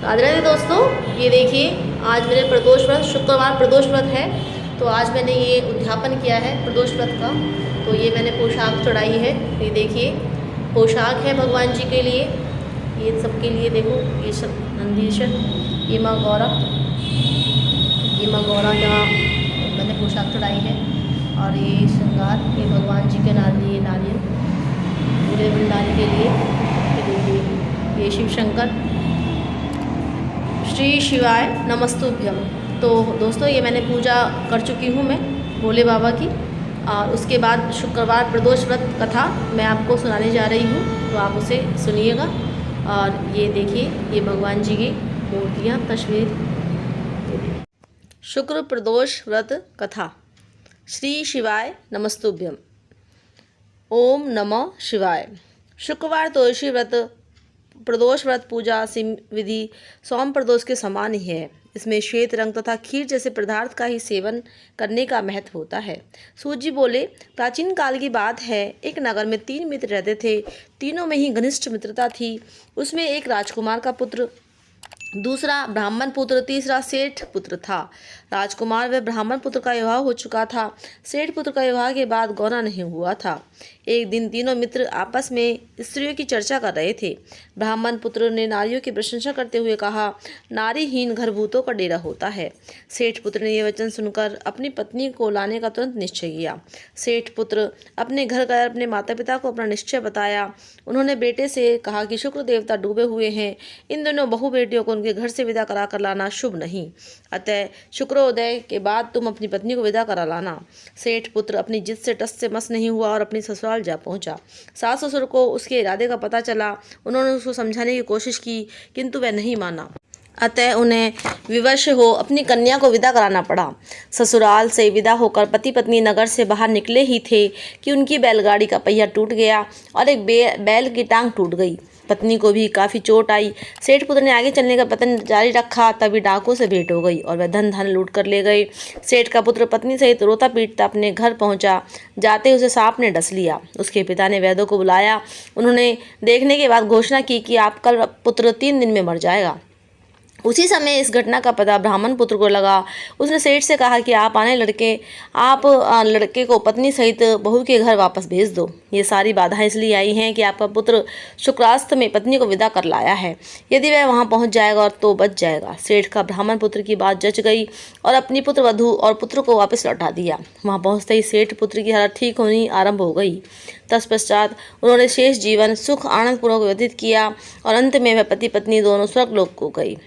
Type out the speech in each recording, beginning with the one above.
राधे राधे दोस्तों, ये देखिए आज मेरे प्रदोष व्रत, शुक्रवार प्रदोष व्रत है। तो आज मैंने ये उद्यापन किया है प्रदोष व्रत का। तो ये मैंने पोशाक चढ़ाई है। ये देखिए पोशाक है भगवान जी के लिए, ये सबके लिए। देखो ये सब नंदीश्वर, ये माँ गौरा, ये माँ गौरा का मैंने पोशाक चढ़ाई है। और ये श्रृंगार, ये भगवान जी के नारियल पूरे भंडारे के लिए। ये देखिए ये शिव शंकर, श्री शिवाय नमस्तुभ्यम। तो दोस्तों ये मैंने पूजा कर चुकी हूँ मैं भोले बाबा की। और उसके बाद शुक्रवार प्रदोष व्रत कथा मैं आपको सुनाने जा रही हूँ, तो आप उसे सुनिएगा। और ये देखिए ये भगवान जी की मूर्तियाँ, तस्वीर। शुक्र प्रदोष व्रत कथा। श्री शिवाय नमस्तुभ्यम। ओम नमः शिवाय। शुक्रवार तोषी व्रत प्रदोष व्रत पूजा विधि सोम प्रदोष के समान ही है। इसमें श्वेत रंग तथा खीर जैसे पदार्थ का ही सेवन करने का महत्व होता है। सूत जी बोले, प्राचीन काल की बात है, एक नगर में 3 मित्र रहते थे। तीनों में ही घनिष्ठ मित्रता थी। उसमें एक राजकुमार का पुत्र, दूसरा ब्राह्मण पुत्र, तीसरा सेठ पुत्र था। राजकुमार व ब्राह्मण पुत्र का विवाह हो चुका था। सेठ पुत्र का विवाह के बाद गौना नहीं हुआ था। एक दिन तीनों मित्र आपस में स्त्रियों की चर्चा कर रहे थे। ब्राह्मण पुत्र ने नारियों की प्रशंसा करते हुए कहा, नारीहीन घर भूतों का डेरा होता है। सेठ पुत्र ने यह वचन सुनकर अपनी पत्नी को लाने का तुरंत निश्चय किया। सेठ पुत्र अपने घर गए, अपने माता पिता को अपना निश्चय बताया। उन्होंने बेटे से कहा कि शुक्र देवता डूबे हुए हैं, इन दोनों बहु बेटियों को उनके घर से विदा करा कर लाना शुभ नहीं, अतः शुक्रोदय के बाद तुम अपनी पत्नी को विदा करा लाना। सेठ पुत्र अपनी जिद से टस से मस नहीं हुआ और अपनी ससुराल जा पहुंचा। सास ससुर को उसके इरादे का पता चला। उन्होंने उसको समझाने की कोशिश की, किंतु वह नहीं माना। अतः उन्हें विवश हो अपनी कन्या को विदा कराना पड़ा। ससुराल से विदा होकर पति पत्नी नगर से बाहर निकले ही थे कि उनकी बैलगाड़ी का पहिया टूट गया और एक बैल की टांग टूट गई। पत्नी को भी काफ़ी चोट आई। सेठ पुत्र ने आगे चलने का प्रयत्न जारी रखा, तभी डाकुओं से भेंट हो गई और वह धन लूट कर ले गए। सेठ का पुत्र पत्नी सहित रोता पीटता अपने घर पहुंचा। जाते उसे सांप ने डस लिया। उसके पिता ने वैद्यों को बुलाया। उन्होंने देखने के बाद घोषणा की कि आपका पुत्र 3 दिन में मर जाएगा। उसी समय इस घटना का पता ब्राह्मण पुत्र को लगा। उसने सेठ से कहा कि आप लड़के को पत्नी सहित बहू के घर वापस भेज दो। ये सारी बाधाएं इसलिए आई हैं कि आपका पुत्र शुक्रास्त में पत्नी को विदा कर लाया है। यदि वह वहां पहुंच जाएगा तो बच जाएगा। सेठ का ब्राह्मण पुत्र की बात जच गई और अपनी पुत्र वधू और पुत्र को वापस लौटा दिया। वहां पहुंचते ही सेठ पुत्र की हालत ठीक होनी आरंभ हो गई। तत्पश्चात उन्होंने शेष जीवन सुख आनंद पूर्वक व्यतीत किया और अंत में वह पति पत्नी दोनों स्वर्गलोक को गई।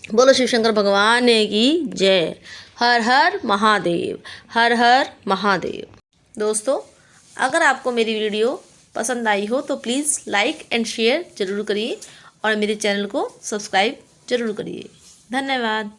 बोलो शिव शंकर भगवान की जय। हर हर महादेव, हर हर महादेव। दोस्तों अगर आपको मेरी वीडियो पसंद आई हो तो प्लीज़ लाइक एंड शेयर ज़रूर करिए और मेरे चैनल को सब्सक्राइब ज़रूर करिए। धन्यवाद।